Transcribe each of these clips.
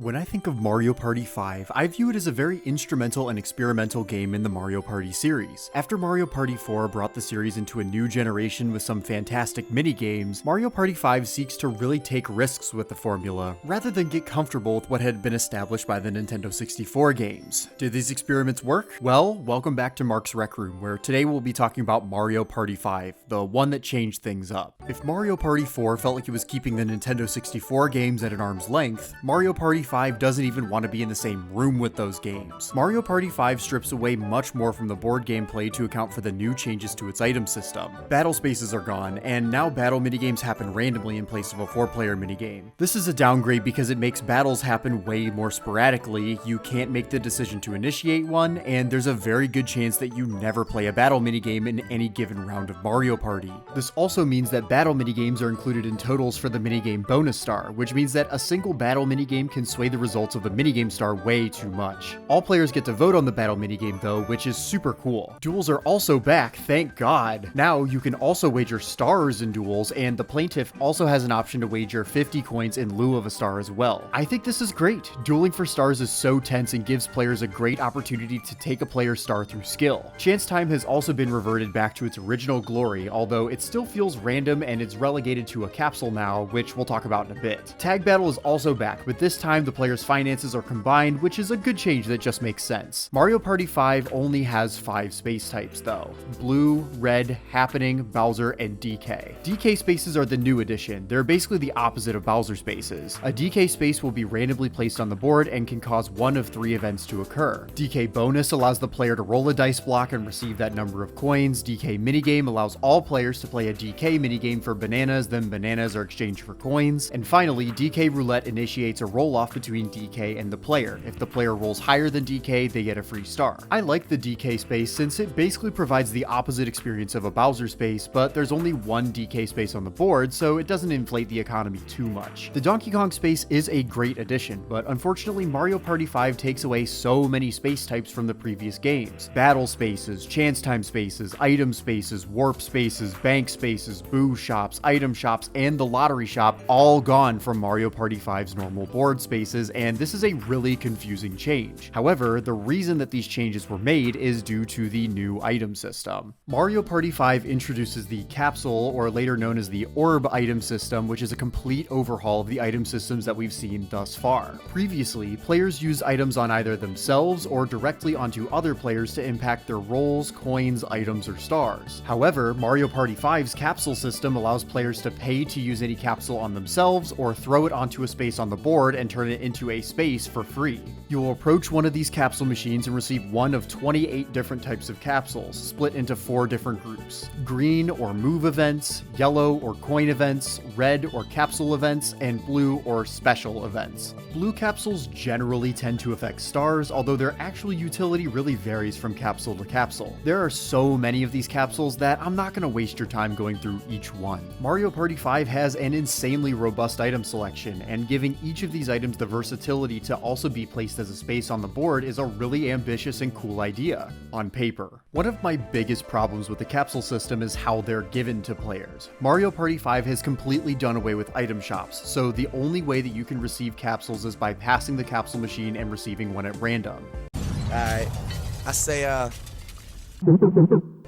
When I think of Mario Party 5, I view it as a very instrumental and experimental game in the Mario Party series. After Mario Party 4 brought the series into a new generation with some fantastic mini-games, Mario Party 5 seeks to really take risks with the formula, rather than get comfortable with what had been established by the Nintendo 64 games. Did these experiments work? Well, welcome back to Mark's Rec Room, where today we'll be talking about Mario Party 5, the one that changed things up. If Mario Party 4 felt like it was keeping the Nintendo 64 games at an arm's length, Mario Party 5 doesn't even want to be in the same room with those games. Mario Party 5 strips away much more from the board gameplay to account for the new changes to its item system. Battle spaces are gone, and now battle minigames happen randomly in place of a 4-player minigame. This is a downgrade because it makes battles happen way more sporadically, you can't make the decision to initiate one, and there's a very good chance that you never play a battle minigame in any given round of Mario Party. This also means that battle minigames are included in totals for the minigame bonus star, which means that a single battle minigame can sway the results of the minigame star way too much. All players get to vote on the battle minigame though, which is super cool. Duels are also back, thank God. Now you can also wager stars in duels, and the plaintiff also has an option to wager 50 coins in lieu of a star as well. I think this is great. Dueling for stars is so tense and gives players a great opportunity to take a player's star through skill. Chance time has also been reverted back to its original glory, although it still feels random and it's relegated to a capsule now, which we'll talk about in a bit. Tag battle is also back, but this time the player's finances are combined, which is a good change that just makes sense. Mario Party 5 only has 5 space types though: Blue, Red, Happening, Bowser, and DK. DK spaces are the new addition. They're basically the opposite of Bowser spaces. A DK space will be randomly placed on the board and can cause one of 3 events to occur. DK bonus allows the player to roll a dice block and receive that number of coins. DK minigame allows all players to play a DK minigame for bananas, then bananas are exchanged for coins. And finally, DK roulette initiates a roll-off between DK and the player. If the player rolls higher than DK, they get a free star. I like the DK space since it basically provides the opposite experience of a Bowser space, but there's only one DK space on the board, so it doesn't inflate the economy too much. The Donkey Kong space is a great addition, but unfortunately Mario Party 5 takes away so many space types from the previous games. Battle spaces, chance time spaces, item spaces, warp spaces, bank spaces, boo shops, item shops, and the lottery shop all gone from Mario Party 5's normal board spaces, and this is a really confusing change. However, the reason that these changes were made is due to the new item system. Mario Party 5 introduces the capsule, or later known as the orb item system, which is a complete overhaul of the item systems that we've seen thus far. Previously, players used items on either themselves or directly onto other players to impact their rolls, coins, items, or stars. However, Mario Party 5's capsule system allows players to pay to use any capsule on themselves or throw it onto a space on the board and turn it into a space for free. You will approach one of these capsule machines and receive one of 28 different types of capsules, split into 4 different groups: green or move events, yellow or coin events, red or capsule events, and blue or special events. Blue capsules generally tend to affect stars, although their actual utility really varies from capsule to capsule. There are so many of these capsules that I'm not going to waste your time going through each one. Mario Party 5 has an insanely robust item selection, and giving each of these items the versatility to also be placed as a space on the board is a really ambitious and cool idea, on paper. One of my biggest problems with the capsule system is how they're given to players. Mario Party 5 has completely done away with item shops, so the only way that you can receive capsules is by passing the capsule machine and receiving one at random. Alright, I say,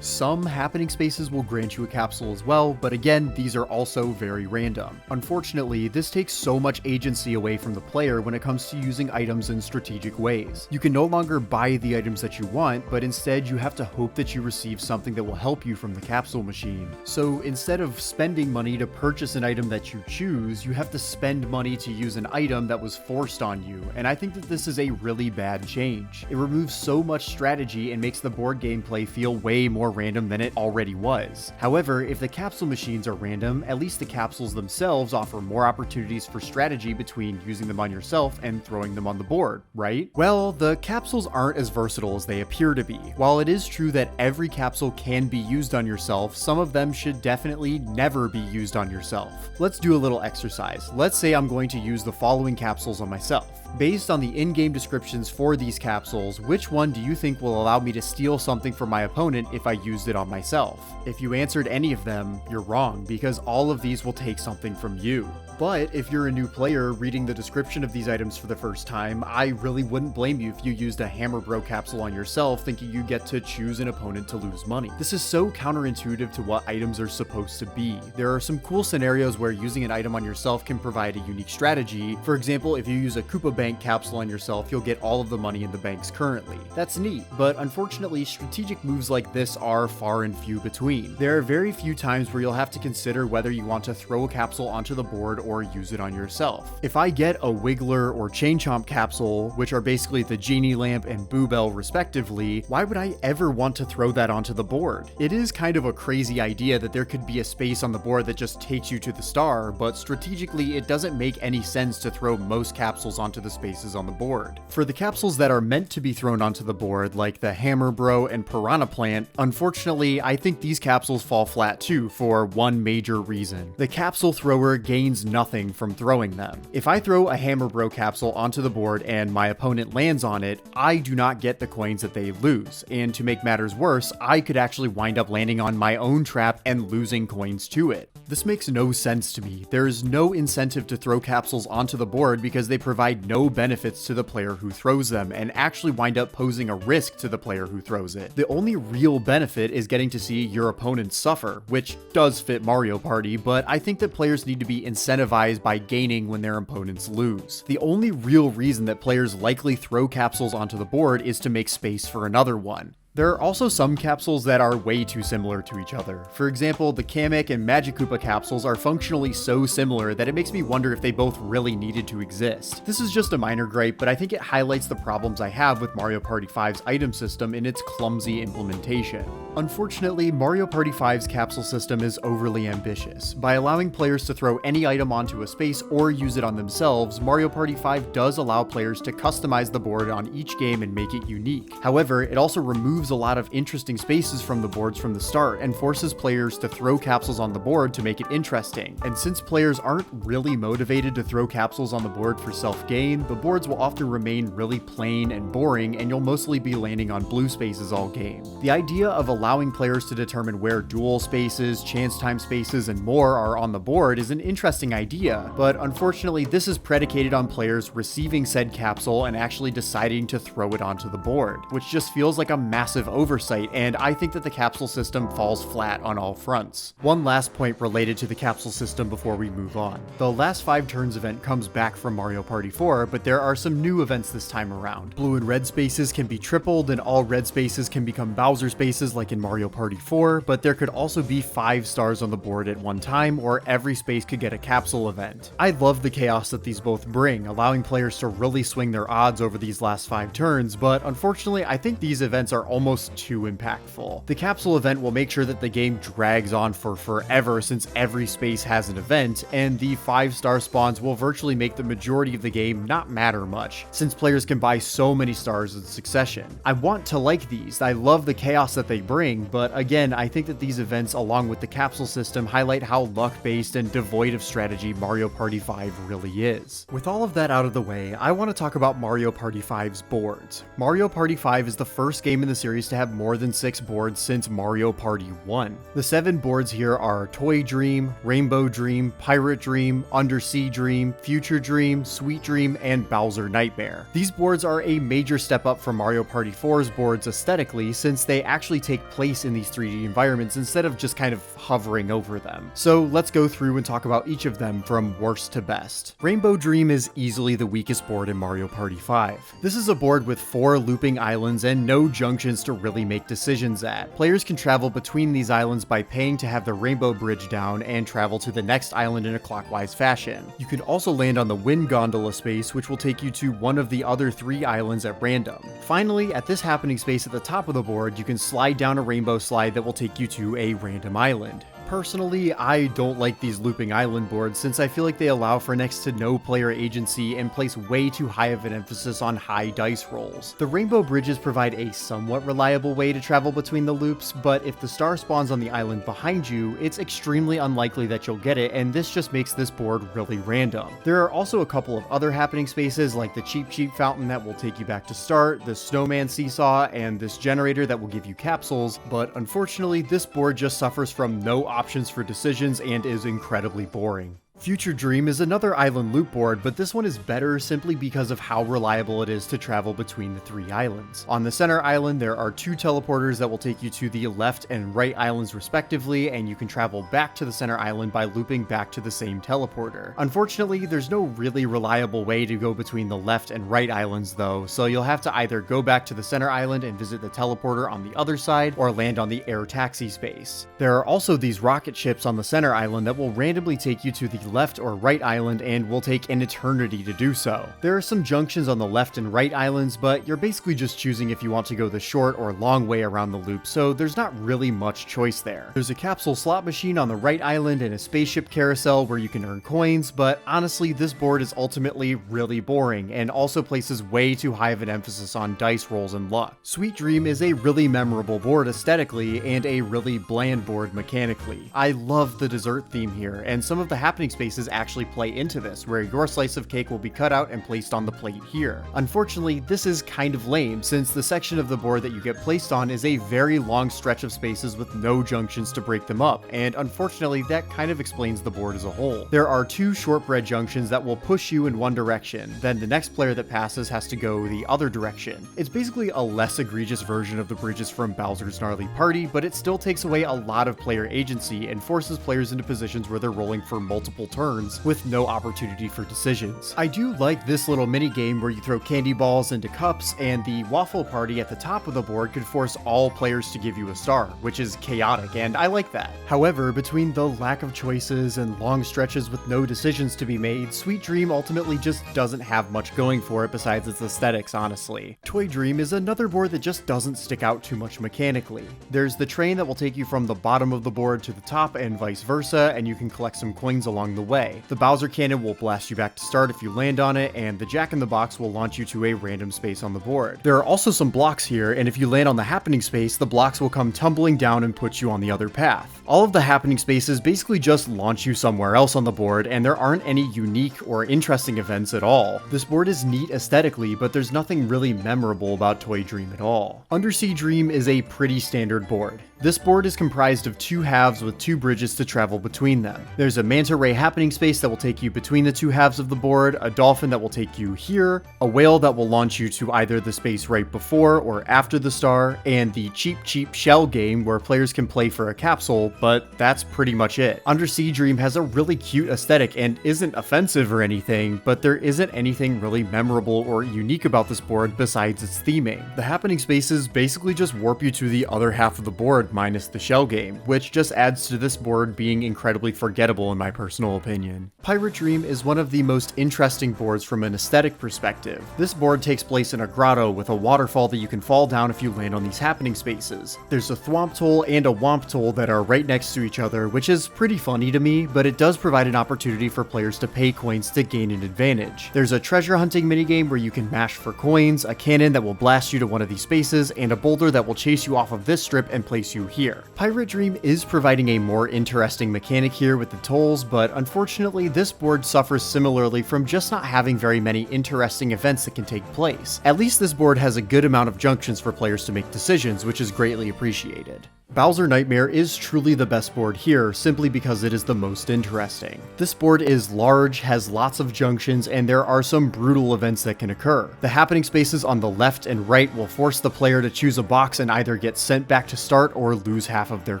Some happening spaces will grant you a capsule as well, but again, these are also very random. Unfortunately, this takes so much agency away from the player when it comes to using items in strategic ways. You can no longer buy the items that you want, but instead you have to hope that you receive something that will help you from the capsule machine. So instead of spending money to purchase an item that you choose, you have to spend money to use an item that was forced on you, and I think that this is a really bad change. It removes so much strategy and makes the board gameplay feel way more random than it already was. However, if the capsule machines are random, at least the capsules themselves offer more opportunities for strategy between using them on yourself and throwing them on the board, right? Well, the capsules aren't as versatile as they appear to be. While it is true that every capsule can be used on yourself, some of them should definitely never be used on yourself. Let's do a little exercise. Let's say I'm going to use the following capsules on myself. Based on the in-game descriptions for these capsules, which one do you think will allow me to steal something from my opponent if I used it on myself? If you answered any of them, you're wrong, because all of these will take something from you. But if you're a new player reading the description of these items for the first time, I really wouldn't blame you if you used a Hammer Bro capsule on yourself thinking you get to choose an opponent to lose money. This is so counterintuitive to what items are supposed to be. There are some cool scenarios where using an item on yourself can provide a unique strategy. For example, if you use a Koopa Bank capsule on yourself, you'll get all of the money in the banks currently. That's neat, but unfortunately, strategic moves like this are far and few between. There are very few times where you'll have to consider whether you want to throw a capsule onto the board or use it on yourself. If I get a Wiggler or Chain Chomp capsule, which are basically the Genie Lamp and Boo Bell respectively, why would I ever want to throw that onto the board? It is kind of a crazy idea that there could be a space on the board that just takes you to the star, but strategically it doesn't make any sense to throw most capsules onto the spaces on the board. For the capsules that are meant to be thrown onto the board, like the Hammer Bro and Piranha Plant, unfortunately I think these capsules fall flat too for one major reason. The capsule thrower gains nothing from throwing them. If I throw a Hammer Bro capsule onto the board and my opponent lands on it, I do not get the coins that they lose, and to make matters worse, I could actually wind up landing on my own trap and losing coins to it. This makes no sense to me. There is no incentive to throw capsules onto the board because they provide no benefits to the player who throws them and actually wind up posing a risk to the player who throws it. The only real benefit is getting to see your opponents suffer, which does fit Mario Party, but I think that players need to be incentivized by gaining when their opponents lose. The only real reason that players likely throw capsules onto the board is to make space for another one. There are also some capsules that are way too similar to each other. For example, the Kamek and Magic Koopa capsules are functionally so similar that it makes me wonder if they both really needed to exist. This is just a minor gripe, but I think it highlights the problems I have with Mario Party 5's item system in its clumsy implementation. Unfortunately, Mario Party 5's capsule system is overly ambitious. By allowing players to throw any item onto a space or use it on themselves, Mario Party 5 does allow players to customize the board on each game and make it unique. However, it also removes a lot of interesting spaces from the boards from the start and forces players to throw capsules on the board to make it interesting. And since players aren't really motivated to throw capsules on the board for self-gain, the boards will often remain really plain and boring, and you'll mostly be landing on blue spaces all game. The idea of allowing players to determine where duel spaces, chance time spaces, and more are on the board is an interesting idea, but unfortunately this is predicated on players receiving said capsule and actually deciding to throw it onto the board, which just feels like a massive oversight, and I think that the capsule system falls flat on all fronts. One last point related to the capsule system before we move on. The last 5 turns event comes back from Mario Party 4, but there are some new events this time around. Blue and red spaces can be tripled, and all red spaces can become Bowser spaces like in Mario Party 4, but there could also be 5 stars on the board at one time, or every space could get a capsule event. I love the chaos that these both bring, allowing players to really swing their odds over these last 5 turns, but unfortunately I think these events are almost too impactful. The capsule event will make sure that the game drags on for forever since every space has an event, and the 5-star spawns will virtually make the majority of the game not matter much, since players can buy so many stars in succession. I want to like these, I love the chaos that they bring, but again, I think that these events along with the capsule system highlight how luck-based and devoid of strategy Mario Party 5 really is. With all of that out of the way, I want to talk about Mario Party 5's boards. Mario Party 5 is the first game in the series to have more than 6 boards since Mario Party 1. The 7 boards here are Toy Dream, Rainbow Dream, Pirate Dream, Undersea Dream, Future Dream, Sweet Dream, and Bowser Nightmare. These boards are a major step up from Mario Party 4's boards aesthetically, since they actually take place in these 3D environments instead of just kind of hovering over them. So let's go through and talk about each of them from worst to best. Rainbow Dream is easily the weakest board in Mario Party 5. This is a board with 4 looping islands and no junctions to really make decisions at. Players can travel between these islands by paying to have the Rainbow Bridge down and travel to the next island in a clockwise fashion. You can also land on the Wind Gondola space, which will take you to one of the other 3 islands at random. Finally, at this happening space at the top of the board, you can slide down a rainbow slide that will take you to a random island. Personally, I don't like these looping island boards since I feel like they allow for next to no player agency and place way too high of an emphasis on high dice rolls. The rainbow bridges provide a somewhat reliable way to travel between the loops, but if the star spawns on the island behind you, it's extremely unlikely that you'll get it, and this just makes this board really random. There are also a couple of other happening spaces like the Cheap Fountain that will take you back to start, the Snowman Seesaw, and this generator that will give you capsules, but unfortunately this board just suffers from no options for decisions and is incredibly boring. Future Dream is another island loop board, but this one is better simply because of how reliable it is to travel between the 3 islands. On the center island, there are 2 teleporters that will take you to the left and right islands respectively, and you can travel back to the center island by looping back to the same teleporter. Unfortunately, there's no really reliable way to go between the left and right islands though, so you'll have to either go back to the center island and visit the teleporter on the other side, or land on the air taxi space. There are also these rocket ships on the center island that will randomly take you to the left or right island and will take an eternity to do so. There are some junctions on the left and right islands, but you're basically just choosing if you want to go the short or long way around the loop, so there's not really much choice there. There's a capsule slot machine on the right island and a spaceship carousel where you can earn coins, but honestly this board is ultimately really boring and also places way too high of an emphasis on dice rolls and luck. Sweet Dream is a really memorable board aesthetically and a really bland board mechanically. I love the dessert theme here, and some of the happening spaces actually play into this, where your slice of cake will be cut out and placed on the plate here. Unfortunately, this is kind of lame, since the section of the board that you get placed on is a very long stretch of spaces with no junctions to break them up, and unfortunately that kind of explains the board as a whole. There are 2 shortbread junctions that will push you in one direction, then the next player that passes has to go the other direction. It's basically a less egregious version of the bridges from Bowser's Gnarly Party, but it still takes away a lot of player agency and forces players into positions where they're rolling for multiple turns with no opportunity for decisions. I do like this little mini game where you throw candy balls into cups, and the waffle party at the top of the board could force all players to give you a star, which is chaotic, and I like that. However, between the lack of choices and long stretches with no decisions to be made, Sweet Dream ultimately just doesn't have much going for it besides its aesthetics, honestly. Toy Dream is another board that just doesn't stick out too much mechanically. There's the train that will take you from the bottom of the board to the top and vice versa, and you can collect some coins along the way. The Bowser Cannon will blast you back to start if you land on it, and the Jack-in-the-Box will launch you to a random space on the board. There are also some blocks here, and if you land on the happening space, the blocks will come tumbling down and put you on the other path. All of the happening spaces basically just launch you somewhere else on the board, and there aren't any unique or interesting events at all. This board is neat aesthetically, but there's nothing really memorable about Toy Dream at all. Undersea Dream is a pretty standard board. This board is comprised of 2 halves with 2 bridges to travel between them. There's a manta ray happening space that will take you between the 2 halves of the board, a dolphin that will take you here, a whale that will launch you to either the space right before or after the star, and the Cheap Shell game where players can play for a capsule, but that's pretty much it. Undersea Dream has a really cute aesthetic and isn't offensive or anything, but there isn't anything really memorable or unique about this board besides its theming. The happening spaces basically just warp you to the other half of the board minus the shell game, which just adds to this board being incredibly forgettable in my personal opinion. Pirate Dream is one of the most interesting boards from an aesthetic perspective. This board takes place in a grotto with a waterfall that you can fall down if you land on these happening spaces. There's a Thwomp Toll and a Womp Toll that are right next to each other, which is pretty funny to me, but it does provide an opportunity for players to pay coins to gain an advantage. There's a treasure hunting minigame where you can mash for coins, a cannon that will blast you to one of these spaces, and a boulder that will chase you off of this strip and place you here. Pirate Dream is providing a more interesting mechanic here with the tolls, but unfortunately this board suffers similarly from just not having very many interesting events that can take place. At least this board has a good amount of junctions for players to make decisions, which is greatly appreciated. Bowser Nightmare is truly the best board here, simply because it is the most interesting. This board is large, has lots of junctions, and there are some brutal events that can occur. The happening spaces on the left and right will force the player to choose a box and either get sent back to start or lose half of their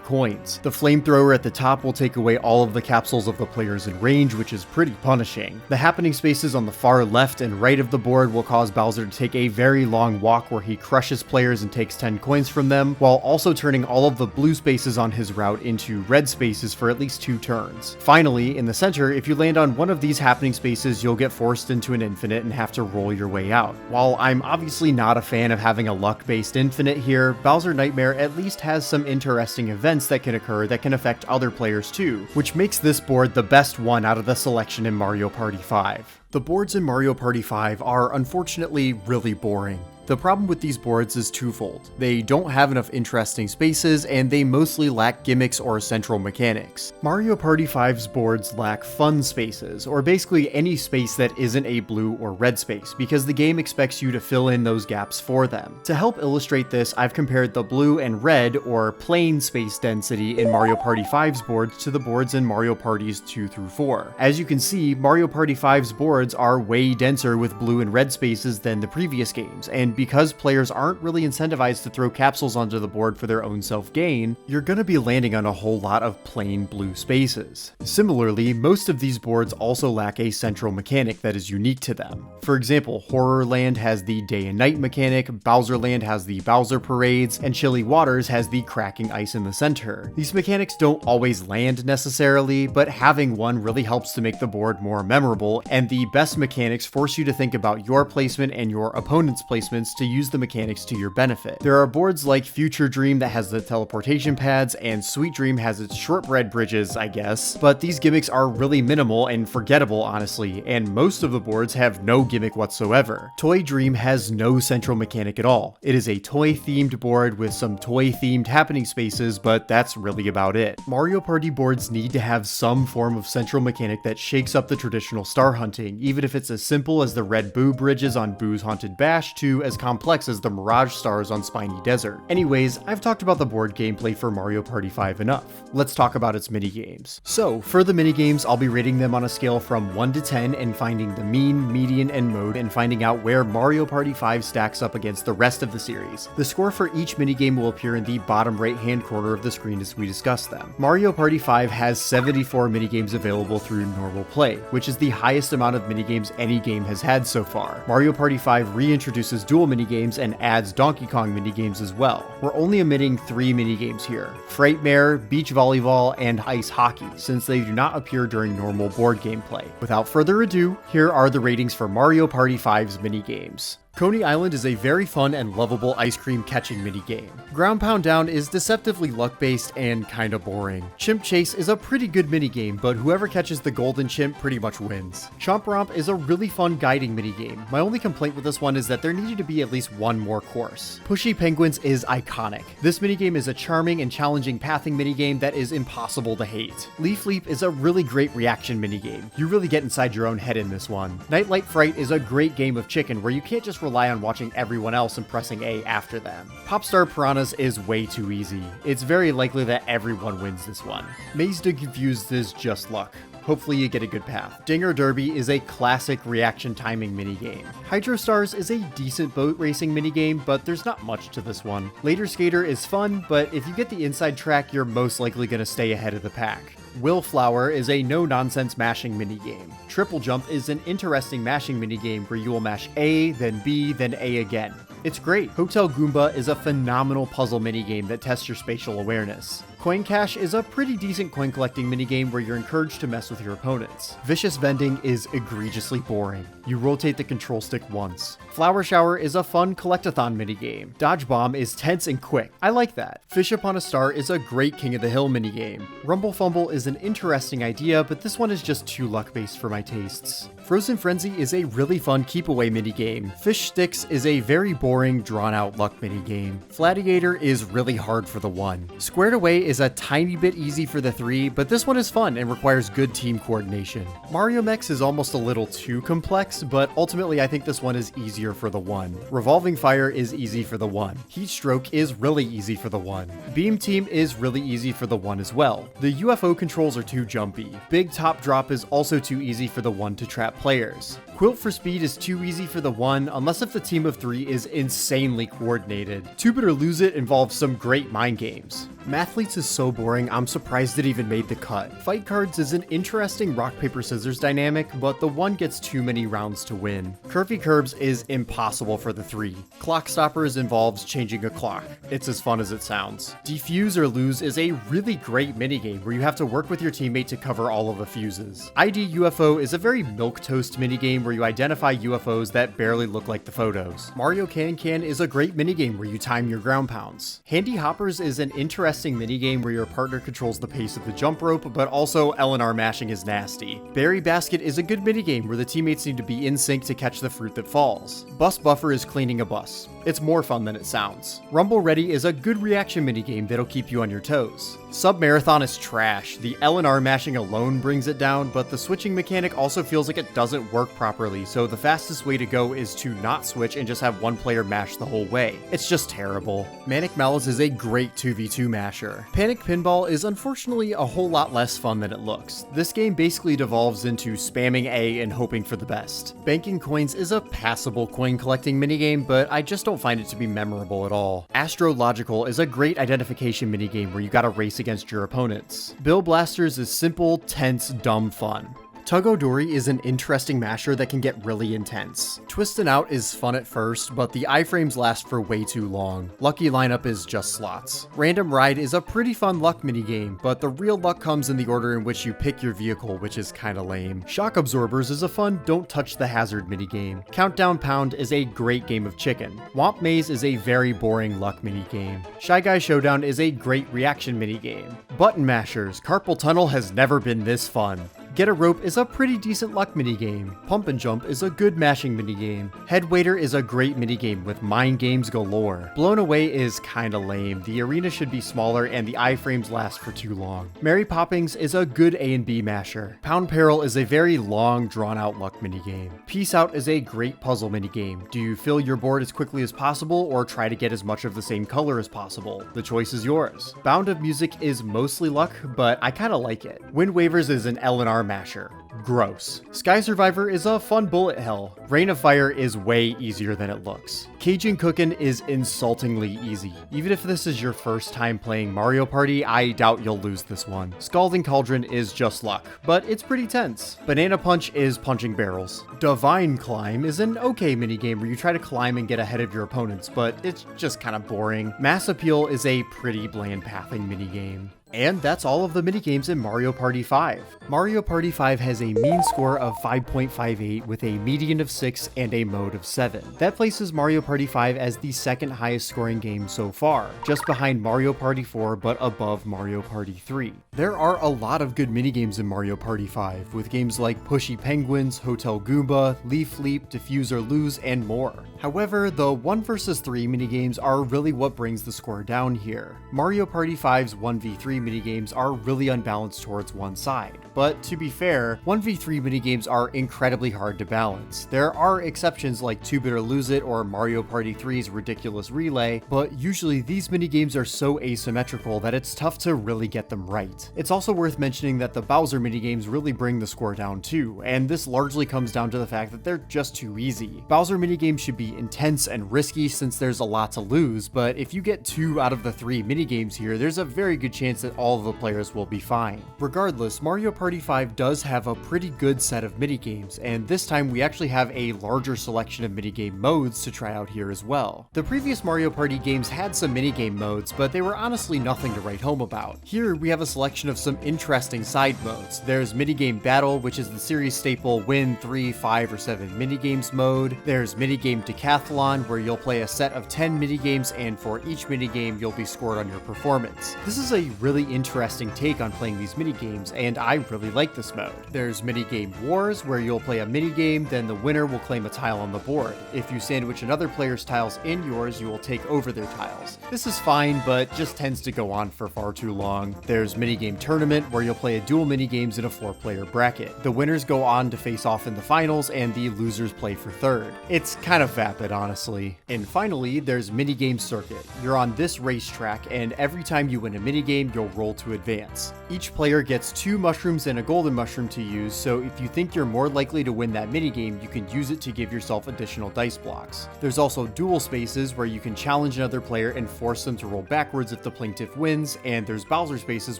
coins. The flamethrower at the top will take away all of the capsules of the players in range, which is pretty punishing. The happening spaces on the far left and right of the board will cause Bowser to take a very long walk where he crushes players and takes 10 coins from them, while also turning all of the the blue spaces on his route into red spaces for at least 2 turns. Finally, in the center, if you land on one of these happening spaces, you'll get forced into an infinite and have to roll your way out. While I'm obviously not a fan of having a luck-based infinite here, Bowser Nightmare at least has some interesting events that can occur that can affect other players too, which makes this board the best one out of the selection in Mario Party 5. The boards in Mario Party 5 are unfortunately really boring. The problem with these boards is twofold. They don't have enough interesting spaces, and they mostly lack gimmicks or central mechanics. Mario Party 5's boards lack fun spaces, or basically any space that isn't a blue or red space, because the game expects you to fill in those gaps for them. To help illustrate this, I've compared the blue and red, or plain space density in Mario Party 5's boards to the boards in Mario Parties 2 through 4. As you can see, Mario Party 5's boards are way denser with blue and red spaces than the previous games, and because players aren't really incentivized to throw capsules onto the board for their own self-gain, you're gonna be landing on a whole lot of plain blue spaces. Similarly, most of these boards also lack a central mechanic that is unique to them. For example, Horror Land has the day and night mechanic, Bowser Land has the Bowser Parades, and Chilly Waters has the cracking ice in the center. These mechanics don't always land necessarily, but having one really helps to make the board more memorable, and the best mechanics force you to think about your placement and your opponent's placements to use the mechanics to your benefit. There are boards like Future Dream that has the teleportation pads, and Sweet Dream has its shortbread bridges, I guess, but these gimmicks are really minimal and forgettable, honestly, and most of the boards have no gimmick whatsoever. Toy Dream has no central mechanic at all. It is a toy-themed board with some toy-themed happening spaces, but that's really about it. Mario Party boards need to have some form of central mechanic that shakes up the traditional star hunting, even if it's as simple as the red Boo bridges on Boo's Haunted Bash to as complex as the Mirage Stars on Spiny Desert. Anyways, I've talked about the board gameplay for Mario Party 5 enough. Let's talk about its minigames. So, for the minigames, I'll be rating them on a scale from 1 to 10 and finding the mean, median, and mode and finding out where Mario Party 5 stacks up against the rest of the series. The score for each minigame will appear in the bottom right-hand corner of the screen as we discuss them. Mario Party 5 has 74 minigames available through normal play, which is the highest amount of minigames any game has had so far. Mario Party 5 reintroduces dual minigames and adds Donkey Kong minigames as well. We're only omitting 3 minigames here: Frightmare, Beach Volleyball, and Ice Hockey, since they do not appear during normal board gameplay. Without further ado, here are the ratings for Mario Party 5's minigames. Coney Island is a very fun and lovable ice cream catching minigame. Ground Pound Down is deceptively luck-based and kinda boring. Chimp Chase is a pretty good minigame, but whoever catches the golden chimp pretty much wins. Chomp Romp is a really fun guiding minigame. My only complaint with this one is that there needed to be at least one more course. Pushy Penguins is iconic. This minigame is a charming and challenging pathing minigame that is impossible to hate. Leaf Leap is a really great reaction minigame. You really get inside your own head in this one. Nightlight Fright is a great game of chicken where you can't just rely on watching everyone else and pressing A after them. Popstar Piranhas is way too easy. It's very likely that everyone wins this one. Mazed and Confused is just luck. Hopefully you get a good path. Dinger Derby is a classic reaction timing minigame. Hydro Stars is a decent boat racing minigame, but there's not much to this one. Later Skater is fun, but if you get the inside track, you're most likely going to stay ahead of the pack. Willflower is a no-nonsense mashing minigame. Triple Jump is an interesting mashing minigame where you will mash A, then B, then A again. It's great. Hotel Goomba is a phenomenal puzzle minigame that tests your spatial awareness. Coin Cash is a pretty decent coin collecting minigame where you're encouraged to mess with your opponents. Vicious Vending is egregiously boring. You rotate the control stick once. Flower Shower is a fun collectathon minigame. Dodge Bomb is tense and quick. I like that. Fish Upon a Star is a great King of the Hill minigame. Rumble Fumble is an interesting idea, but this one is just too luck-based for my tastes. Frozen Frenzy is a really fun keep-away minigame. Fish Sticks is a very boring, drawn-out luck minigame. Flatiator is really hard for the 1. Squared Away is a tiny bit easy for the 3, but this one is fun and requires good team coordination. Mario Mechs is almost a little too complex, but ultimately I think this one is easier for the 1. Revolving Fire is easy for the 1. Heat Stroke is really easy for the 1. Beam Team is really easy for the 1 as well. The UFO controls are too jumpy. Big Top Drop is also too easy for the 1 to trap players. Quilt for speed is too easy for the 1, unless if the team of 3 is insanely coordinated. 2-Bit or Lose It involves some great mind games. Mathletes is so boring, I'm surprised it even made the cut. Fight Cards is an interesting rock, paper, scissors dynamic, but the 1 gets too many rounds to win. Curvy Curbs is impossible for the 3. Clock Stoppers involves changing a clock. It's as fun as it sounds. Defuse or Lose is a really great minigame where you have to work with your teammate to cover all of the fuses. ID UFO is a very milquetoast minigame where you identify UFOs that barely look like the photos. Mario Can Can is a great minigame where you time your ground pounds. Handy Hoppers is an interesting minigame where your partner controls the pace of the jump rope, but also L&R mashing is nasty. Berry Basket is a good minigame where the teammates need to be in sync to catch the fruit that falls. Bus Buffer is cleaning a bus. It's more fun than it sounds. Rumble Ready is a good reaction minigame that'll keep you on your toes. Sub-Marathon is trash. The L&R mashing alone brings it down, but the switching mechanic also feels like it doesn't work properly, so the fastest way to go is to not switch and just have one player mash the whole way. It's just terrible. Manic Malice is a great 2v2 masher. Panic Pinball is unfortunately a whole lot less fun than it looks. This game basically devolves into spamming A and hoping for the best. Banking Coins is a passable coin collecting minigame, but I just don't find it to be memorable at all. Astrological is a great identification minigame where you gotta race against your opponents. Bill Blasters is simple, tense, dumb fun. Tug-O-Dory is an interesting masher that can get really intense. Twistin' Out is fun at first, but the iframes last for way too long. Lucky Lineup is just slots. Random Ride is a pretty fun luck minigame, but the real luck comes in the order in which you pick your vehicle, which is kinda lame. Shock Absorbers is a fun don't touch the hazard minigame. Countdown Pound is a great game of chicken. Womp Maze is a very boring luck minigame. Shy Guy Showdown is a great reaction minigame. Button Mashers, Carpal Tunnel has never been this fun. Get a Rope is a pretty decent luck minigame. Pump and Jump is a good mashing minigame. Head Waiter is a great minigame with mind games galore. Blown Away is kinda lame. The arena should be smaller and the iframes last for too long. Mary Poppins is a good A and B masher. Pound Peril is a very long, drawn-out luck minigame. Peace Out is a great puzzle minigame. Do you fill your board as quickly as possible or try to get as much of the same color as possible? The choice is yours. Bound of Music is mostly luck, but I kinda like it. Wind Waivers is an L&R masher. Gross. Sky Survivor is a fun bullet hell. Rain of Fire is way easier than it looks. Cajun Cookin' is insultingly easy. Even if this is your first time playing Mario Party, I doubt you'll lose this one. Scalding Cauldron is just luck, but it's pretty tense. Banana Punch is punching barrels. Divine Climb is an okay minigame where you try to climb and get ahead of your opponents, but it's just kind of boring. Mass Appeal is a pretty bland pathing minigame. And that's all of the minigames in Mario Party 5. Mario Party 5 has a mean score of 5.58 with a median of 6 and a mode of 7. That places Mario Party 5 as the second highest scoring game so far, just behind Mario Party 4 but above Mario Party 3. There are a lot of good minigames in Mario Party 5, with games like Pushy Penguins, Hotel Goomba, Leaf Leap, Defuse or Lose, and more. However, the 1 vs 3 minigames are really what brings the score down here. Mario Party 5's 1v3 minigames are really unbalanced towards one side. But to be fair, 1v3 minigames are incredibly hard to balance. There are exceptions like 2-Bit or Lose It or Mario Party 3's Ridiculous Relay, but usually these minigames are so asymmetrical that it's tough to really get them right. It's also worth mentioning that the Bowser minigames really bring the score down too, and this largely comes down to the fact that they're just too easy. Bowser minigames should be intense and risky since there's a lot to lose, but if you get 2 out of the 3 minigames here, there's a very good chance that all of the players will be fine. Regardless, Mario Party 5 does have a pretty good set of minigames, and this time we actually have a larger selection of minigame modes to try out here as well. The previous Mario Party games had some minigame modes, but they were honestly nothing to write home about. Here we have a selection of some interesting side modes. There's Minigame Battle, which is the series staple win 3, 5, or 7 minigames mode. There's Minigame Decathlon, where you'll play a set of 10 minigames, and for each minigame you'll be scored on your performance. This is a really interesting take on playing these minigames, and I really like this mode. There's Minigame Wars, where you'll play a minigame, then the winner will claim a tile on the board. If you sandwich another player's tiles in yours, you will take over their tiles. This is fine, but just tends to go on for far too long. There's Minigame Tournament, where you'll play a dual minigames in a 4-player bracket. The winners go on to face off in the finals, and the losers play for third. It's kind of vapid, honestly. And finally, there's Minigame Circuit. You're on this racetrack, and every time you win a minigame, your you'll roll to advance. Each player gets 2 mushrooms and a golden mushroom to use, so if you think you're more likely to win that minigame, you can use it to give yourself additional dice blocks. There's also duel spaces where you can challenge another player and force them to roll backwards if the plaintiff wins, and there's Bowser spaces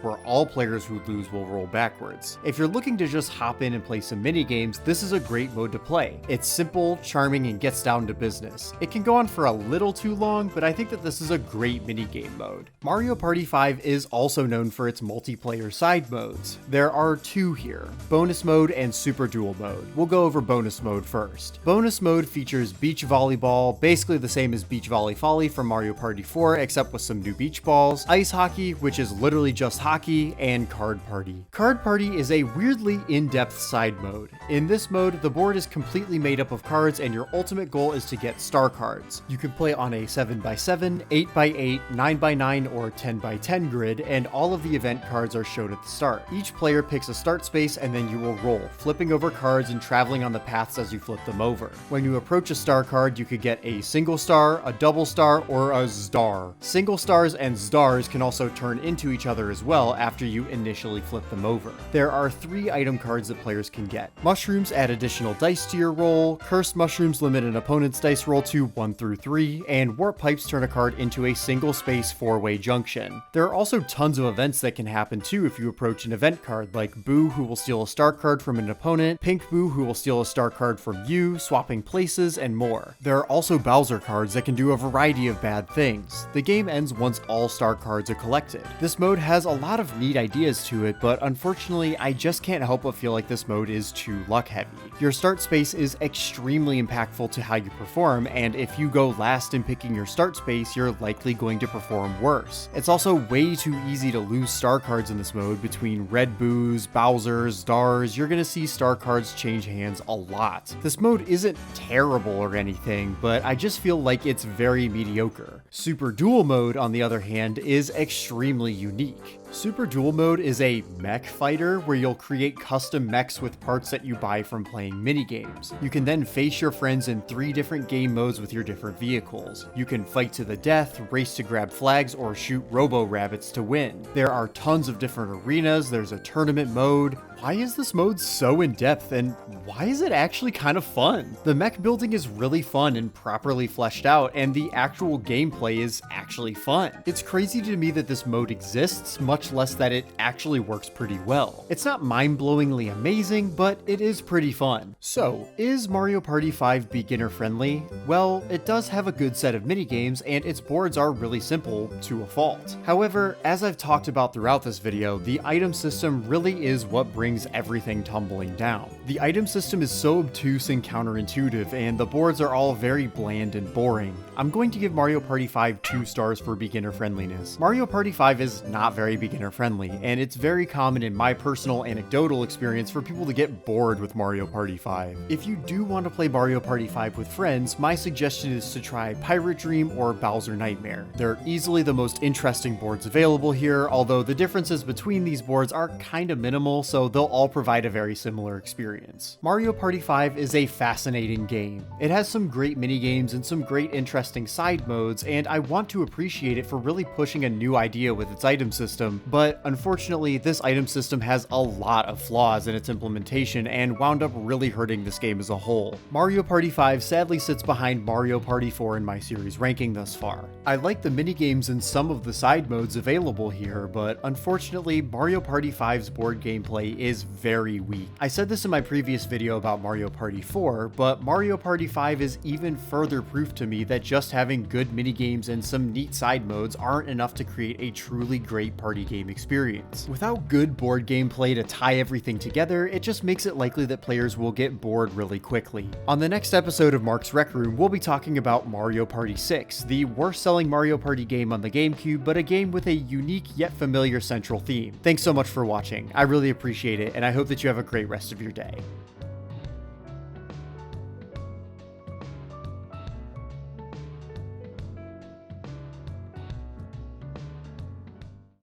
where all players who lose will roll backwards. If you're looking to just hop in and play some minigames, this is a great mode to play. It's simple, charming, and gets down to business. It can go on for a little too long, but I think that this is a great minigame mode. Mario Party 5 is also known for its multiplayer side modes. There are 2 here, Bonus Mode and Super Duel Mode. We'll go over Bonus Mode first. Bonus Mode features beach volleyball, basically the same as Beach Volley Folly from Mario Party 4, except with some new beach balls, ice hockey, which is literally just hockey, and Card Party. Card Party is a weirdly in-depth side mode. In this mode, the board is completely made up of cards, and your ultimate goal is to get star cards. You can play on a 7x7, 8x8, 9x9, or 10x10 grid, and all of the event cards are shown at the start. Each player picks a start space, and then you will roll, flipping over cards and traveling on the paths as you flip them over. When you approach a star card, you could get a single star, a double star, or a star. Single stars and stars can also turn into each other as well after you initially flip them over. There are 3 item cards that players can get. Mushrooms add additional dice to your roll, cursed mushrooms limit an opponent's dice roll to 1 through 3, and warp pipes turn a card into a single space 4-way junction. There are also tons of events that can happen too if you approach an event card, like Boo, who will steal a star card from an opponent, Pink Boo, who will steal a star card from you, swapping places, and more. There are also Bowser cards that can do a variety of bad things. The game ends once all star cards are collected. This mode has a lot of neat ideas to it, but unfortunately, I just can't help but feel like this mode is too luck heavy. Your start space is extremely impactful to how you perform, and if you go last in picking your start space, you're likely going to perform worse. It's also way too easy to lose star cards in this mode. Between Red Boos, Bowsers, stars, you're gonna see star cards change hands a lot. This mode isn't terrible or anything, but I just feel like it's very mediocre. Super Duel Mode, on the other hand, is extremely unique. Super Duel Mode is a mech fighter where you'll create custom mechs with parts that you buy from playing minigames. You can then face your friends in 3 different game modes with your different vehicles. You can fight to the death, race to grab flags, or shoot robo-rabbits to win. There are tons of different arenas, there's a tournament mode. Why is this mode so in-depth, and why is it actually kind of fun? The mech building is really fun and properly fleshed out, and the actual gameplay is actually fun. It's crazy to me that this mode exists, much less that it actually works pretty well. It's not mind-blowingly amazing, but it is pretty fun. So, is Mario Party 5 beginner friendly? Well, it does have a good set of minigames, and its boards are really simple to a fault. However, as I've talked about throughout this video, the item system really is what brings everything tumbling down. The item system is so obtuse and counterintuitive, and the boards are all very bland and boring. I'm going to give Mario Party 5 2 stars for beginner friendliness. Mario Party 5 is not very beginner friendly, and it's very common in my personal anecdotal experience for people to get bored with Mario Party 5. If you do want to play Mario Party 5 with friends, my suggestion is to try Pirate Dream or Bowser Nightmare. They're easily the most interesting boards available here, although the differences between these boards are kind of minimal, so they'll all provide a very similar experience. Mario Party 5 is a fascinating game. It has some great minigames and some great interesting side modes, and I want to appreciate it for really pushing a new idea with its item system, but unfortunately this item system has a lot of flaws in its implementation and wound up really hurting this game as a whole. Mario Party 5 sadly sits behind Mario Party 4 in my series ranking thus far. I like the minigames and some of the side modes available here, but unfortunately Mario Party 5's board gameplay is very weak. I said this in my previous video about Mario Party 4, but Mario Party 5 is even further proof to me that just having good minigames and some neat side modes aren't enough to create a truly great party game experience. Without good board gameplay to tie everything together, it just makes it likely that players will get bored really quickly. On the next episode of Mark's Rec Room, we'll be talking about Mario Party 6, the worst-selling Mario Party game on the GameCube, but a game with a unique yet familiar central theme. Thanks so much for watching. I really appreciate it, and I hope that you have a great rest of your day.